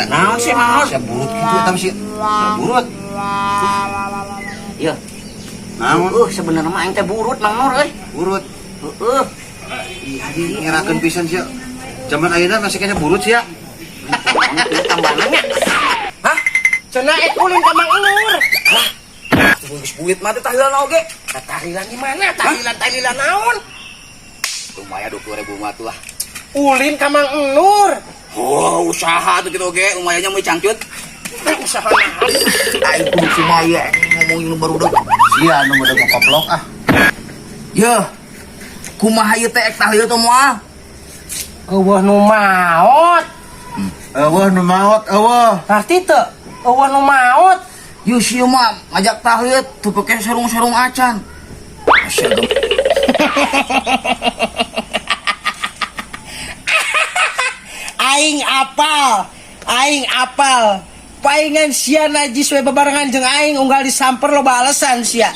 sia. Naon sih Mang Nur? Sia burut kitu eta sia. Burut. Ieu. Naon? Sebenarnya mah aing teh burut Mang Nur euy. Burut. Heeh. Ngerakeun pisan sia. Zaman ayeuna masih kena burut sia. Tambahannya. Hah? Cenah ulin ka Mang Nur. Hah? Geus buit mah teh tahlilan oge. Tahlilan di mana? Tahlilan naon? Lumayan 20.000 mah tuh lah. Ulin ka Mang Nur. Oh, usaha tuh gitu oge, lumayannya mau cangcut. Usaha naon? Aing kudu sumaya ngomongin nu baru deuk. Sia nu udah koplok ah. Yeuh. Kumaha ieu teh ek tahlil teh moal? Eueuh nu maot. Eueuh nu maot eueuh. Arti teu? Eueuh nu maot. Yeuh sieu mah ngajak tahlil tuh pake sarung-sarung acan. Asyik dong. Aing apal. Paingan sia najis we babarengan jeung aing unggal disamper loba alesan sia.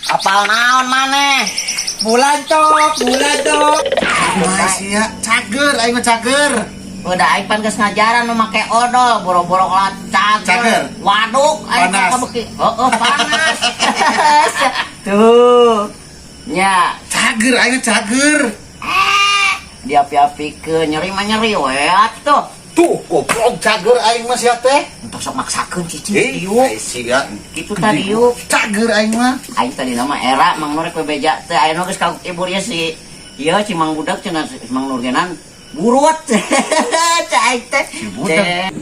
Apal naon maneh? Bulan tok. Kumaha sia? Cager aing mah cager. Udah aing pan geus ngajaran nu make odol, boro-boro cager. Cager. Waduk aing Panas. kabeuki. Heeh, panas. Tuh. Nya, Cager aing mah cager. diapi-apikeun nyeri mah nyeri we atuh. Tuh goblok cager aing mah sia teh. Untuk sok maksakeun cicing diuk. Sia. Kitu tadi yuk. Cager aing mah. Aing tadi nama era Mang Nur we beja teh aya nu geus ka ibu ieu si ieu Cimang budak cenah Mang Nur genan burut. Cai aing teh. budak.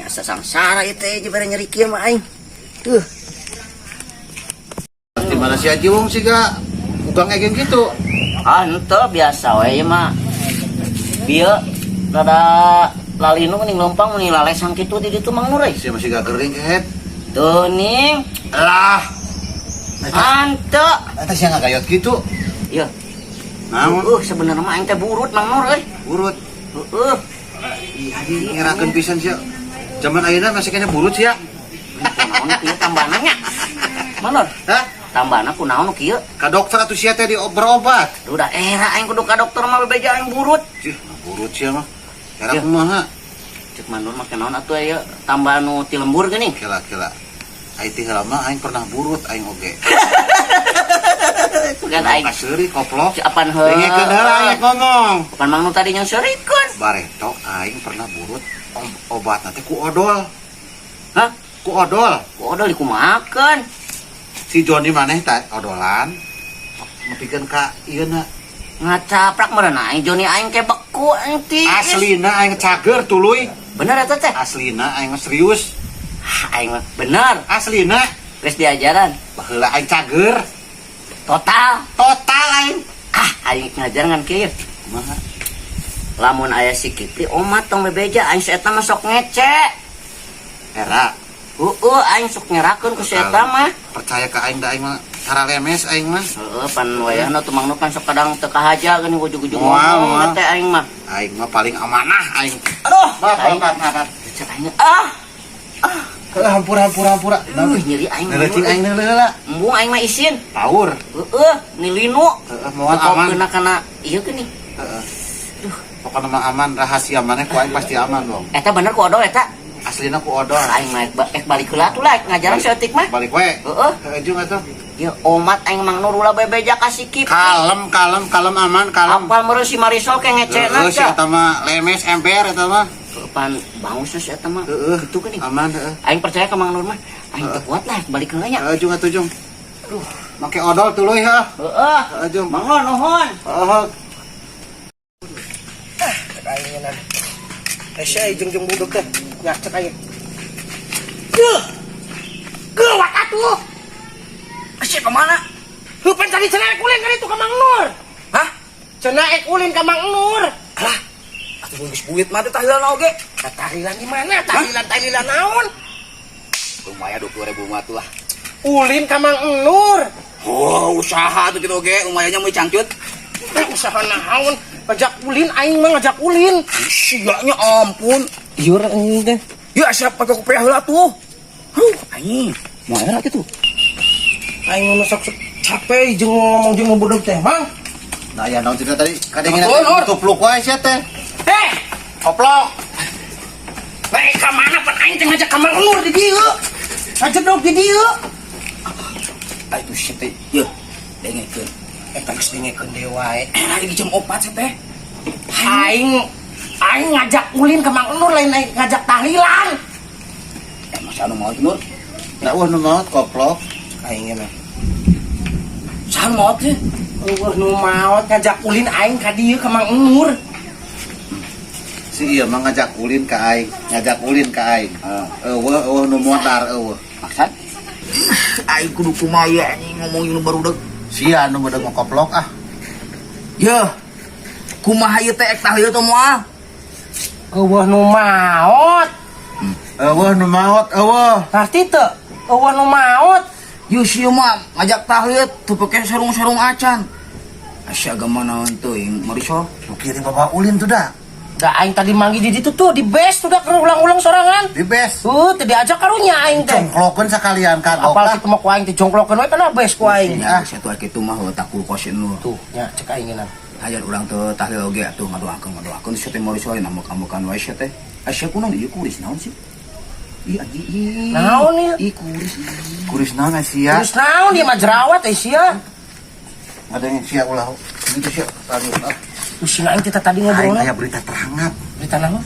Asa sangsara ieu teh jeung bare nyeri kieu mah aing. Di mana si Haji Wong sih ga bukan kayak gitu. Ah, henteu biasa we ieu mah. Bieu rada lalinu ning lompang meni lalesang kitu di ditu Mang Nur euy. Si masih gak kering kehet. Tuh ning. Lah. Ante. Eta sih nggak gayot gitu. Ieu. Namun Sebenarnya mah aing teh burut Mang Nur euy. burut. Heeh. Ngerakeun pisan sia. Zaman ayeuna masih kena burut sia. Kunaon kieu tambahna nya? Mang Nur, Hah? tambahna kunaon kieu? Ka dokter atuh sia teh berobat. Udah era aing kudu ka dokter mah bebeja aing burut. Cih, burut sia mah. Cara Ya. kumaha? Cek Mang Nur mah kenaon atuh aya tambah nu ti lembur geuning. Kela. Aing teh lama aing pernah burut aing oge. Kan aing Kaseuri koplok. apan heuh. Dengekeun heula aing ngomong. Pan Mang Nur tadi nyeuseurikeun. Bareto aing pernah burut obat nanti ku odol. Hah? Ku odol. Odol dikumahakeun. Si Joni maneh teh odolan. Ngepikeun ka ieu na. Ngacaprak meureun aing Joni aing ke beku aing tiis. Aslina aing cager tuluy. Bener eta teh? Aslina aing mah serius. Aing mah bener. Aslina Geus diajaran. baheula aing cager. Total aing. Aing ngajaran kieu. Kumaha? Lamun aya si Kipri omat tong bebeja aing si eta mah sok ngece. Era Aing sok nyerakeun ku si eta mah. percaya ka aing da aing mah cara lemes aing mah. Heeh, pan wayahna tuh Mang Nur kan sok kadang teu kahaja geuning ujug-ujug Moal, ngomong moal. teh aing mah. Aing mah paling amanah aing. Aduh, Maaf. cek aing. Hampura. Nyeri aing. Neulecing aing heula. Embung aing mah isin. Paur. Nilinu. Moal aman. Kena kana ieu geuning. Heeh. Pokoknya mah aman, rahasia maneh ku aing pasti aman dong. Eta bener ku odol eta. Aslina ku odol. Aing mah balik heula atuh lah ngajaran si Etik mah. Balik we. Heeh. Jeung atuh. Ya omat aing Mang Nur ulah bebeja ka si Kipri. Kalem aman, kalem. Apal meureun si Marisol ke ngecena Si eta mah lemes ember eta mah. Pan bangus si eta mah. Heeh. Kitu geuning. Aman, heeh. Aing percaya ka Mang Nur mah. Aing teu kuat lah balik heula nya. Jeung atuh jeung. Aduh, make odol tuluy ha. Heeh. Jeung. Mang Nur nuhun. Heeh. Aing nan. Sia jeung buduk teh. Ngacek aing. Gawat atuh. Asyik kemana? Pan tadi cenah ek ulin kan itu ka Mang Nur. Hah? Cenah ek ulin ka Mang Nur. Alah. Atuh geus buit mah teh tahlilan oge. Tahlilan di mana? Tahlilan naon? Lumayan 20.000 mah tuh lah. Ulin ka Mang Nur. Oh, usaha tuh gitu ge, umayanya mau cangcut. Usaha naon? Ngajak ulin aing mah ngajak ulin. Sianya ampun. Ieu ini teh. Ya siapa pakai kopiah heula tuh. Aing mau era gitu. Aing mah sok capek jeung ngomong jeung bodoh teh, Mang. Nah ya naon cerita tadi kadang Betul, Nur. tupluk wae sia teh. Koplok. Baik ka mana pan aing teh ngajak ka Mang Nur di dieu. Ngajedog di dieu. Itu si teh, ya, dengekeun. Eta geus dengekeun deui wae. Lagi jam 4 si teh. Aing ngajak ulin ke Mang Nur lain ngajak tahlilan. Masa anu mau Nur? Nah wah nu maot koplok. Aing mah. Saha maot teh? Nu maot ngajak ulin aing ka dieu ke Mang Nur. Si iya mah ngajak ulin ka aing, ngajak ulin ka aing. Eueuh nu modar eueuh. Maksud? Aing kudu kumaya anjing ngomongin nu barudak. Sia nu beudeg koplok ah. Ya. Kumaha ieu teh ek tahlilan teh moal? Eueuh nu maot. Eueuh nu maot eueuh. Ngerti teu? Eueuh nu maot. Yu sieu mah ngajak tahlilan teu pake sarung-sarung acan. Asya agama naon teuing Marisol? Nu kieu bawa ulin tuh dah. Da aing tadi manggi di ditu tuh di base tuh dah ulang-ulang sorangan. Di bes. Teu diajak karunya aing teh. Congklokeun sakalian kagok Apal lah. kitu mah ku aing teh jongklokeun we kana base ku aing. Ya, satu kitu mah takul kosin lu. Tuh, nya cek aingenan. Hajar urang teu tahlil oge atuh ngadoakeun si teh mori soalna namukan wae sia teh. Asya kunaon ieu kuris naon sih? Ih anjing. Naon ieu? Ih kuris. Kuris naon sia? Terus naon dia mah jerawat sia. Ada yang sia ulah. Gitu sia. Tadi Tuh si aing teh tadi aing ngobrol. aya berita terhangat. Berita naon?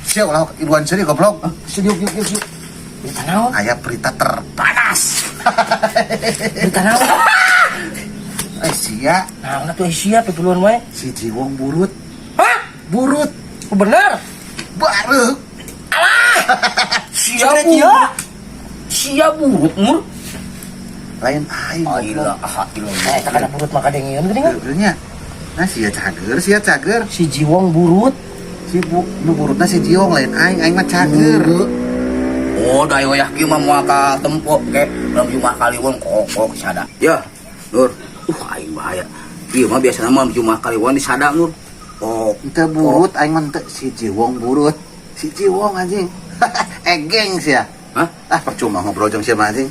Sia ulah Irwan Seri goblok. Studio yuk. Berita naon? Aya berita terpanas. Berita naon? Sia Naon atuh sia pipuluan wae. si Jiwong burut. Hah? Burut Oh, bener? baru. Sia Sia buruk mur. Lain aing. Aila Eh, tak ada burut maka dengieun geuning. Sebenarnya nah sia cager. Si Jiwong burut. Si nu burutna si Jiwong lain aing mah cager. Oh, da aya kieu mah moal ka tempo ke dalam Jumat Kaliwon kokok sada. Ya, Nur. Aing bahaya. Ieu mah biasana mah Jumat Kaliwon di sada Nur. Oh, Teu burut aing mah teu si Jiwong burut. Si Jiwong anjing. Egeng sia. hah? Ah percuma ngobrol jeung sia mah anjing.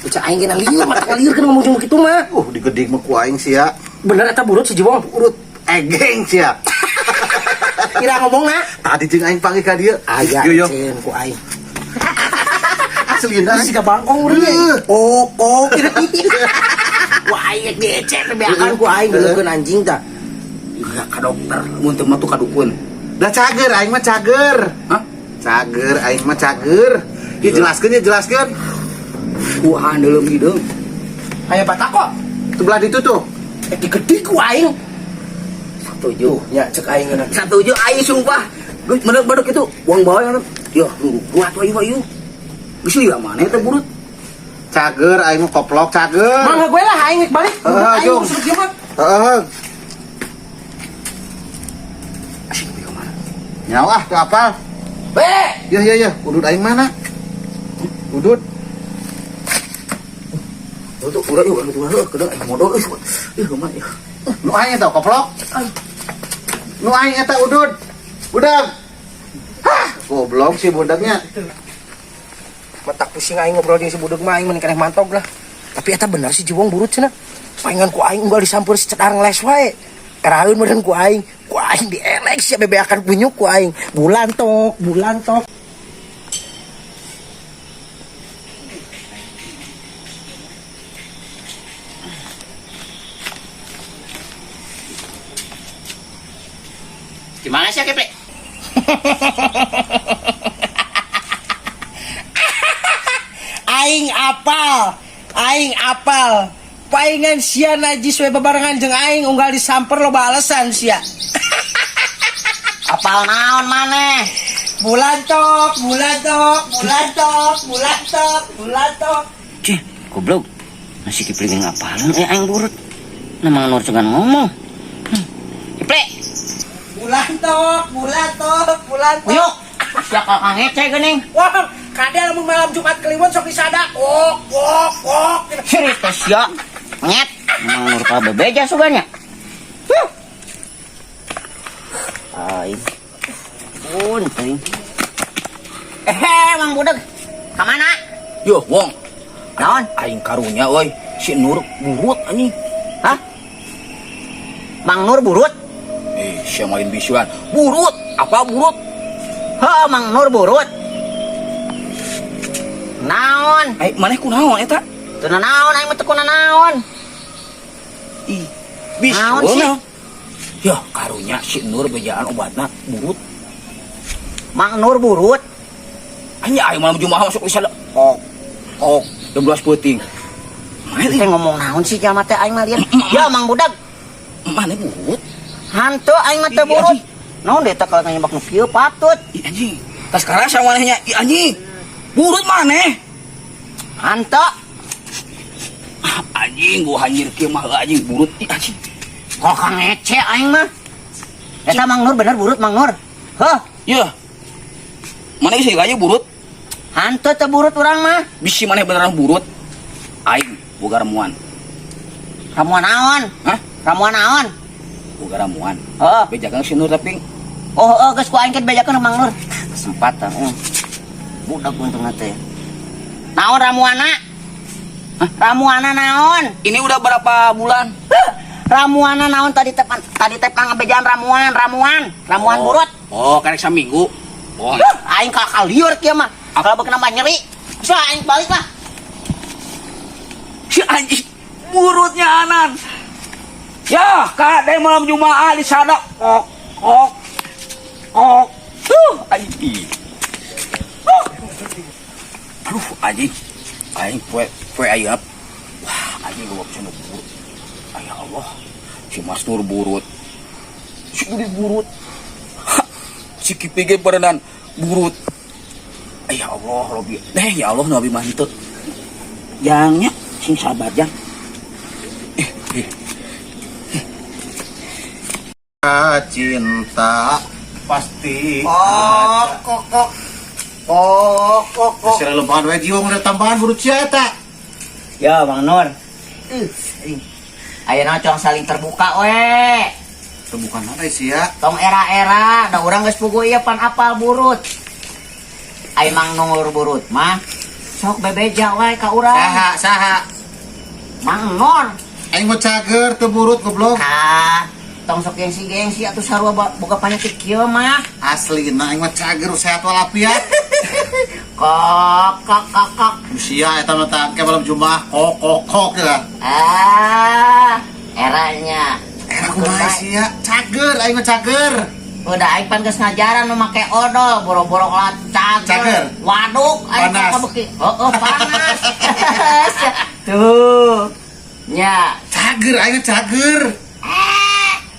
Ucap aing kena liur, mata liur kan ngomong jeung kitu mah. Digeding mah ku aing sia. Bener eta burut si Jiwong. Burut egeng sia. Kira ngomongna. Tadi jeung aing panggil ka dieu. Aya Yo. ceun ku aing. Aslina Si ka bangkong urang. Oh. Wah aing ngecek beakan ku aing geuleukeun anjing tah. Ya ka dokter, mun teu mah tuh ka dukun. Da cager aing mah cager. Hah? Cager aing mah cager. Ieu jelaskeun. Ku handeuleuh hideung. Aya batako. Sebelah ditu tuh. Gede ku aing. Setuju. Nya cek aing geuna. Setuju aing sumpah. Geus bener-bener kitu. Uang bae atuh. Yo, kuat wae ieu. Geus liur mana eta burut? Cager aing mah koplok cager. Mangga gue lah aing balik. Aing Jong. usut ieu mah. Heeh. Asing pieu mana? Nyawa teu apal. Ya. Udut aing mana? Udut. Tuh urang yuk anu kedeng aing modal euy. Ih mah ieu. Nu aing eta koplok. Nu aing eta udut. Budak. Hah, goblok si budaknya. Matak pusing aing ngobrol jeung si budeg mah aing mending keneh mantog lah. Tapi eta bener si Jiwong burut cenah. Paingan ku aing unggal disampeur si cedar ngeles wae. Eraheun meureun ku aing dielek sia bebeakan punyuk ku aing. Bulan tok. Gimana sih Keple? Aing apal. Paingan sia najis we babarengan jeung aing unggal disamper loba alesan sia. Apal naon maneh? Bulan tok. Cih, goblok. Masih Kipli ngapalan aing burut. Namang Nur cengan ngomong. Kiple. Bulan tok. Uyuk. Sia kakang ngece geuning. Wah, Kada lamun malam Jumat Kliwon sok disada. Kok. Serius ya. Nyet. Mang Nur ka bebeja suganya. Ai. Pun teuing. Mang budak. Ka mana? Yo, Wong. Naon? Aing karunya euy, si Nur burut anjing. Hah? Mang Nur burut? Sia main bisuan. Burut, apa burut? Heuh, Mang Nur burut. Naon? Maneh kunaon eta? Teu naon aing mah teu naon. Ih, Naon bisuan. sih? Ya, karunya si Nur bejaan obatna burut. Mang Nur burut. Hanya aing malam Jumat masuk di sana. Kok, 12 peuting. Teh ngomong naon sih jalma teh aing mah lieur. Ya Mang budak. Maneh burut? Hantu aing mah teu burut. Naon deui teh kalau nyebak nu kieu patut. Ih anjing. Tas sekarang sama manehnya, ih anjing. Burut maneh. Hantu. Anjing gua hanyir kieu mah anjing burut ih anjing. Kok ngece aing mah. Eta Mang Nur bener burut Mang Nur. Heuh, Ya. Maneh geus aja burut. hantu teu burut urang mah. Bisi maneh beneran burut. Aing boga ramuan. Ramuan naon? Hah? Ramuan naon? Boga ramuan. Heeh. Bejakeun si Nur tapi Oh, geus ku aing ke bejakeun Mang Nur. Kesempatan. Budak untungna teh. Naon ramuana? Hah? Ramuana naon? ini udah berapa bulan? Ramuana naon tadi teh ngebejaan ramuan burut. Oh, karek saminggu. Oh, Aing kakak liur kieu mah. Kalau beuk nambah nyeri. So aing balik lah. si anjing burutnya anan. Ya, kade malam Jumat di sana. Kok. Anjing. Aduh, anjing. Aing poe ayap. Wah, anjing gua bisa burut. Ya Allah. Si Mas Nur burut. Si Udi burut. Si Kipige berenang burut. Ya Allah, Robi. Ya Allah, Nabi mantep. Jangnya sing sabar jang. Cinta pasti Kok. Sira lebahan we jiwa udah tambahan burut sia eta. Ya Bang Nur. Ayeuna cong saling terbuka we. Bukan apa sih ya? Tong era-era, da urang geus puguh ieu pan apal burut. Ai Mang Nur burut mah sok bebeja wae ka urang. Saha. Mang Nur. Aing mau cager teu burut goblok. Tong sok gengsi atuh sarua boga panyakit kieu mah. Aslina aing mah cager sehat walafiat. Kok. Sia eta mah teh malam Jumat kok lah. Eranya. Era kumaha sih ya? Cager aing mah cager. Udah aing pan geus ngajaran nu make odol, boro-boro cager. Cager. Waduk aing Panas. kabeuki. Panas. Tuh. Nya, Cager aing mah cager.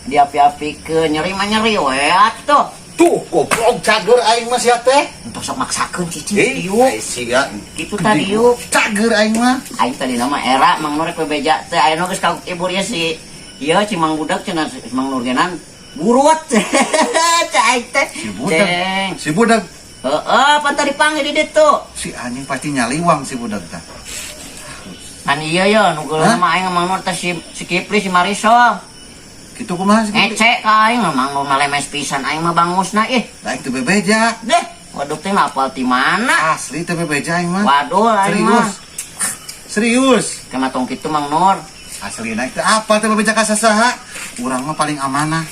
diapi-apikeun nyeri mah nyeri we atuh. Tuh goblok cager aing mah sia teh. Entuk sok maksakeun cicing diuk. Sia. Kitu tadi diuk. Cager aing mah. Aing tadi nama era Mang Nur rek bebeja teh ayeuna geus ka ibu ieu si ieu Cimang budak cenah Mang Nur genan burut. Cai aing teh. Si budak. Heeh, pan tadi panggil di ditu. Si anjing pasti nyaliwang si budak teh. Kan iya ya nu geuleuh mah aing Mang Nur teh si Kipli si Marisol. Kitu kumaha sih? Ngece ka aing Mang Nur malemes pisan aing mah bangusna ih. Daek teu bebeja. Deh, waduk teh apal ti mana? Asli teu bebeja aing mah. Waduh aing mah. Serius. Kematong kitu Mang Nur. Asli naik teh apa teh bebeja ka sasaha? Urang mah paling amanah.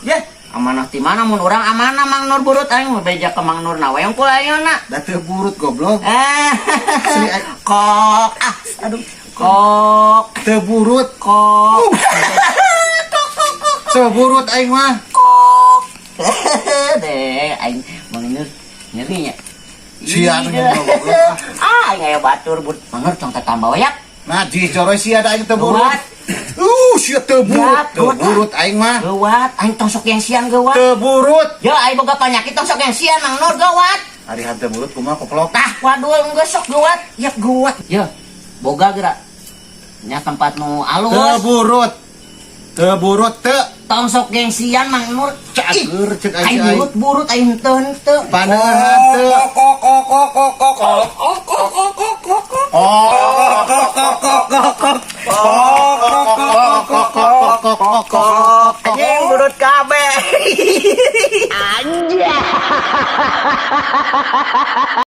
Yeh, amanah ti mana mun urang amanah Mang Nur burut aing mah beja ka Mang Nur na we engkul ayeuna. Da teu burut goblok. Asli kok. Aduh. Kok. Teu burut. Kok. Teu burut aing mah. Kok. Deh, aing Mang Nur nyeri nya. Sia anu goblok. Aing aya batur burut. Mang Nur tong tambah we yak. Nah, di coroy sia da aing teu burut. Geuwat. Sia teu burut. Ya, Teu burut aing mah. Geuwat, aing tong sok yang sian geuwat. Teu burut. Ya, aing boga panyakit tong sok yang sian Mang Nur geuwat. Ari hante burut kumaha koplok. Waduh, geus sok geuwat. Ya geuwat. Ya, boga geura. Nya tempat nu alus. Teu burut. Teu burut teu. Tong sok gengsian Mang Nur. Cager cek Ai aing. burut aing henteu. Panehan teu. Anjing burut kabeh.